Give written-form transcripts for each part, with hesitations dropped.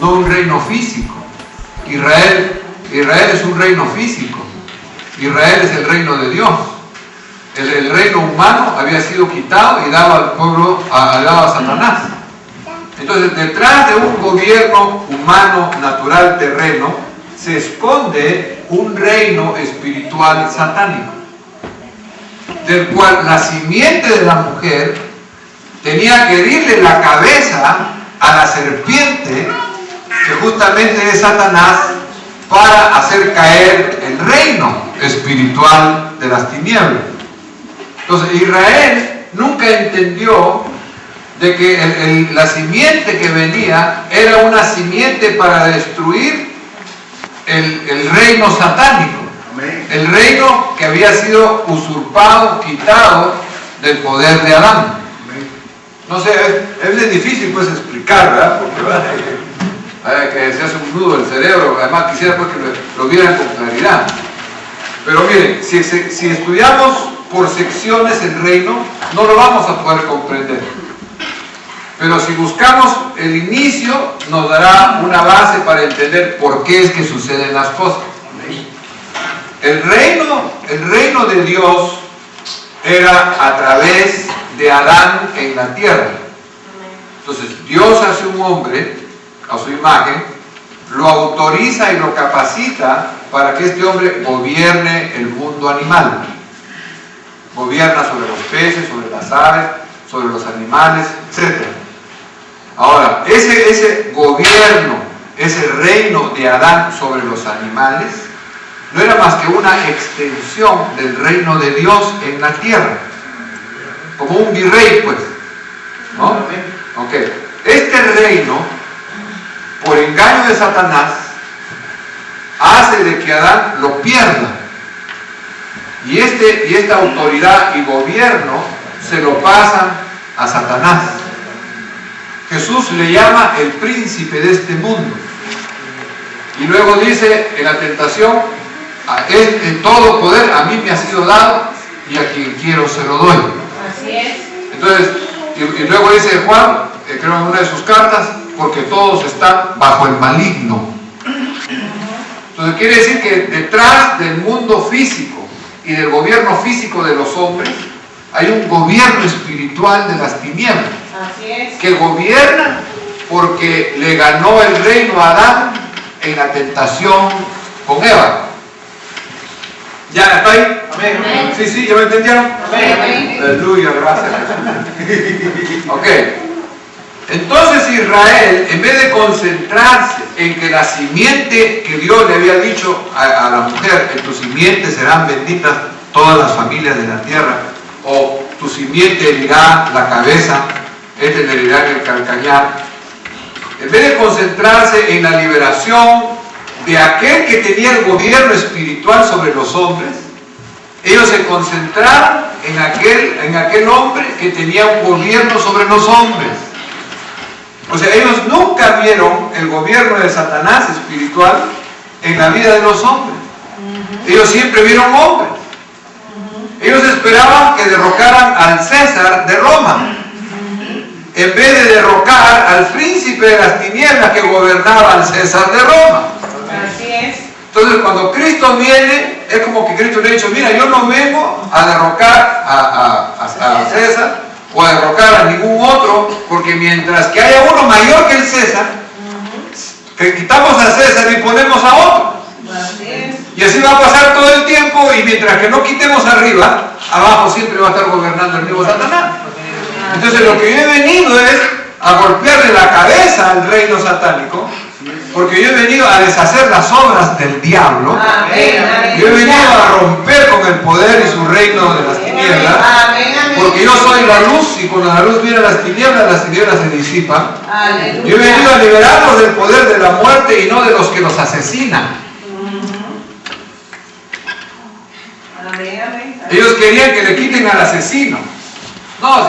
no un reino físico. Israel es un reino físico. Israel es el reino de Dios. El reino humano había sido quitado y dado al pueblo, dado a Satanás. Entonces, detrás de un gobierno humano, natural, terreno, se esconde un reino espiritual satánico, del cual la simiente de la mujer tenía que herirle la cabeza a la serpiente, que justamente es Satanás, para hacer caer el reino espiritual de las tinieblas. Entonces, Israel nunca entendió de que la simiente que venía era una simiente para destruir el reino satánico, el reino que había sido usurpado, quitado del poder de Adán. No sé, es difícil pues explicar, ¿verdad? Porque que se hace un nudo el cerebro. Además quisiera pues que lo vieran con claridad. Pero miren, si estudiamos por secciones el reino, no lo vamos a poder comprender. Pero si buscamos el inicio, nos dará una base para entender por qué es que suceden las cosas. El reino de Dios era a través de Adán en la tierra. Entonces, Dios hace un hombre a su imagen, lo autoriza y lo capacita para que este hombre gobierne el mundo animal. Gobierna sobre los peces, sobre las aves, sobre los animales, etc. Ahora, ese gobierno, ese reino de Adán sobre los animales, no era más que una extensión del reino de Dios en la tierra, como un virrey, pues, ¿no? Ok. Este reino, por engaño de Satanás, hace de que Adán lo pierda, y esta autoridad y gobierno se lo pasan a Satanás. Jesús le llama el príncipe de este mundo, y luego dice en la tentación: todo poder a mí me ha sido dado, y a quien quiero se lo doy. Así es. Entonces, y luego dice Juan, creo en una de sus cartas, porque todos están bajo el maligno. Entonces quiere decir que detrás del mundo físico y del gobierno físico de los hombres hay un gobierno espiritual de las tinieblas. Así es. Que gobierna porque le ganó el reino a Adán en la tentación con Eva. ¿Ya está ahí? Amén. Amén. Sí, ¿ya me entendieron? Amén. Aleluya, gracias. Ok. Entonces Israel, en vez de concentrarse en que la simiente que Dios le había dicho a la mujer, en tu simiente serán benditas todas las familias de la tierra, o tu simiente herirá la cabeza, este le herirá el calcañar, en vez de concentrarse en la liberación de aquel que tenía el gobierno espiritual sobre los hombres, ellos se concentraron en aquel hombre que tenía un gobierno sobre los hombres. O sea, ellos nunca vieron el gobierno de Satanás espiritual en la vida de los hombres. Ellos siempre vieron hombres. Ellos esperaban que derrocaran al César de Roma, en vez de derrocar al príncipe de las tinieblas que gobernaba al César de Roma. Así es. Entonces, cuando Cristo viene, es como que Cristo le ha dicho: mira, yo no vengo a derrocar a César o a derrocar a ningún otro, porque mientras que haya uno mayor que el César, que quitamos a César y ponemos a otro. Así es. Y así va a pasar todo el tiempo, y mientras que no quitemos arriba, abajo siempre va a estar gobernando el mismo Satanás. Entonces, lo que yo he venido es a golpearle la cabeza al reino satánico, porque yo he venido a deshacer las obras del diablo. Amén. Yo he venido a romper con el poder y su reino de las tinieblas, porque yo soy la luz, y cuando la luz viene a las tinieblas se disipan. Aleluya. Yo he venido a liberarlos del poder de la muerte y no de los que los asesinan. Amén. Ellos querían que le quiten al asesino. No,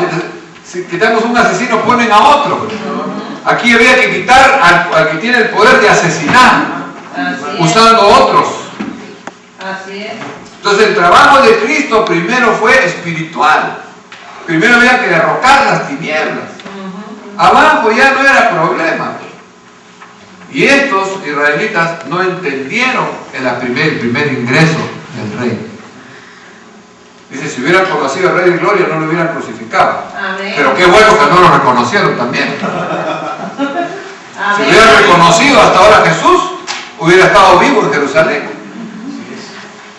si quitamos un asesino, ponen a otro. Aquí había que quitar al que tiene el poder de asesinar, usando otros. Así es. Entonces, el trabajo de Cristo primero fue espiritual. Primero había que derrocar las tinieblas. Abajo ya no era problema. Y estos israelitas no entendieron el primer ingreso del rey. Dice, si hubieran conocido al Rey de Gloria no lo hubieran crucificado. Amén. Pero qué bueno que no lo reconocieron también. Si hubieran reconocido hasta ahora a Jesús, hubiera estado vivo en Jerusalén.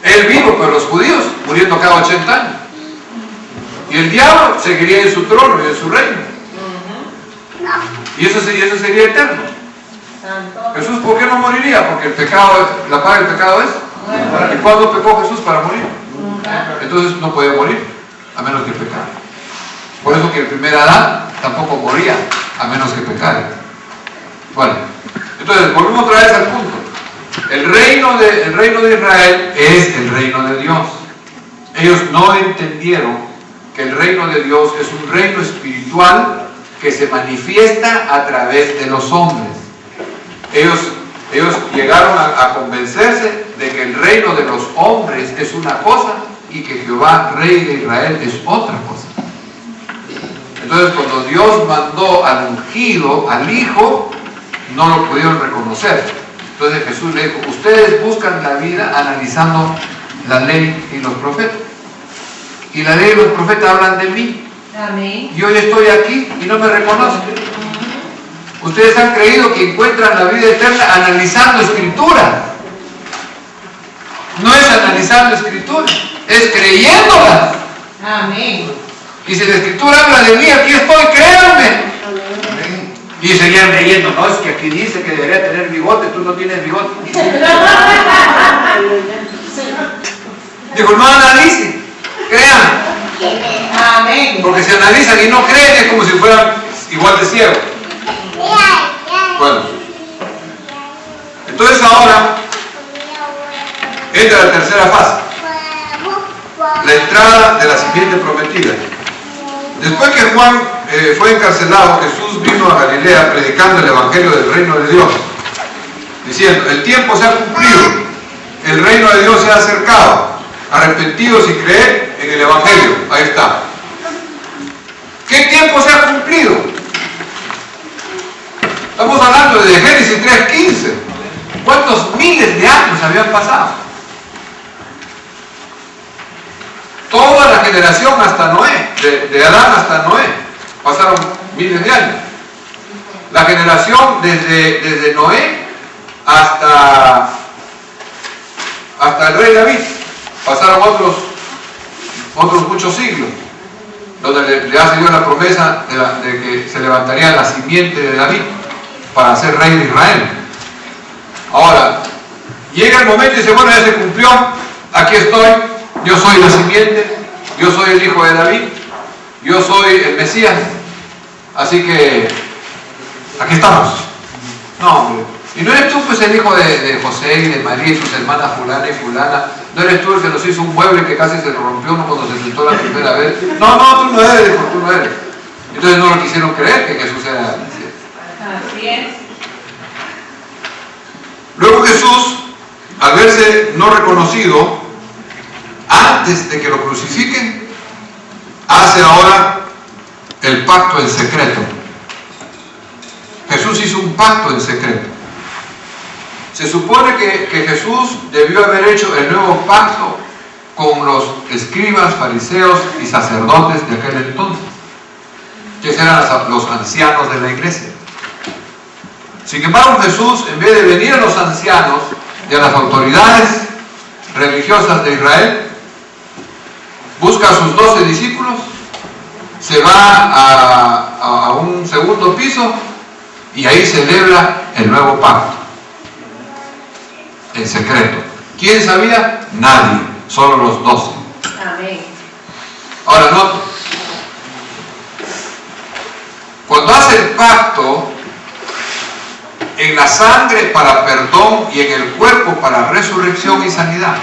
Él vivo, pero los judíos muriendo cada 80 años. Y el diablo seguiría en su trono y en su reino. Y eso sería eterno. Jesús, ¿por qué no moriría? Porque el pecado, la paga del pecado es. ¿Y cuándo pecó Jesús para morir? Entonces no puede morir, a menos que pecara. Por eso que el primer Adán tampoco moría, a menos que pecara. Bueno, entonces volvemos otra vez al punto. El reino de Israel es el reino de Dios. Ellos no entendieron que el reino de Dios es un reino espiritual que se manifiesta a través de los hombres. Ellos llegaron a convencerse de que el reino de los hombres es una cosa y que Jehová, Rey de Israel, es otra cosa. Entonces, cuando Dios mandó al ungido, al Hijo, no lo pudieron reconocer. Entonces Jesús le dijo, ustedes buscan la vida analizando la ley y los profetas. Y la ley y los profetas hablan de mí. Amén. Y hoy estoy aquí y no me reconocen. Ustedes han creído que encuentran la vida eterna analizando escritura. No es analizando escritura, es creyéndola. Amén. Y si la escritura habla de mí, aquí estoy, créanme. Y seguían leyendo, no, es que aquí dice que debería tener bigote, tú no tienes bigote. Dijo, no analicen, crean. Amén. Porque si analizan y no creen, es como si fueran igual de ciegos. Bueno, entonces ahora entra la tercera fase, la entrada de la simiente prometida. Después que Juan fue encarcelado, Jesús vino a Galilea predicando el evangelio del reino de Dios, diciendo, el tiempo se ha cumplido, el reino de Dios se ha acercado, arrepentidos y creed en el evangelio. Ahí está. ¿Qué tiempo se ha cumplido? Estamos hablando de Génesis 3:15. ¿Cuántos miles de años habían pasado? Toda la generación hasta Noé, de Adán hasta Noé, pasaron miles de años. La generación desde Noé hasta el rey David, pasaron otros muchos siglos, donde le hace Dios la promesa de que se levantaría la simiente de David para ser rey de Israel. Ahora, llega el momento y dice, bueno, ya se cumplió, aquí estoy, yo soy la simiente, yo soy el hijo de David, yo soy el Mesías, así que aquí estamos. No, hombre, y no eres tú pues el hijo de José y de María y sus hermanas fulana y fulana, no eres tú el que nos hizo un mueble que casi se rompió cuando se sentó la primera vez. No, tú no eres, hijo, tú no eres. Entonces no lo quisieron creer que Jesús era el Mesías. Así es. Luego Jesús, al verse no reconocido, antes de que lo crucifiquen, hace ahora el pacto en secreto. Jesús hizo un pacto en secreto. Se supone que Jesús debió haber hecho el nuevo pacto con los escribas, fariseos y sacerdotes de aquel entonces, que eran los ancianos de la iglesia. Sin embargo, Jesús, en vez de venir a los ancianos y a las autoridades religiosas de Israel, busca a sus 12 discípulos, se va a un segundo piso y ahí celebra el nuevo pacto en secreto. ¿Quién sabía? Nadie, solo los 12. Amén. Ahora note, cuando hace el pacto en la sangre para perdón y en el cuerpo para resurrección y sanidad,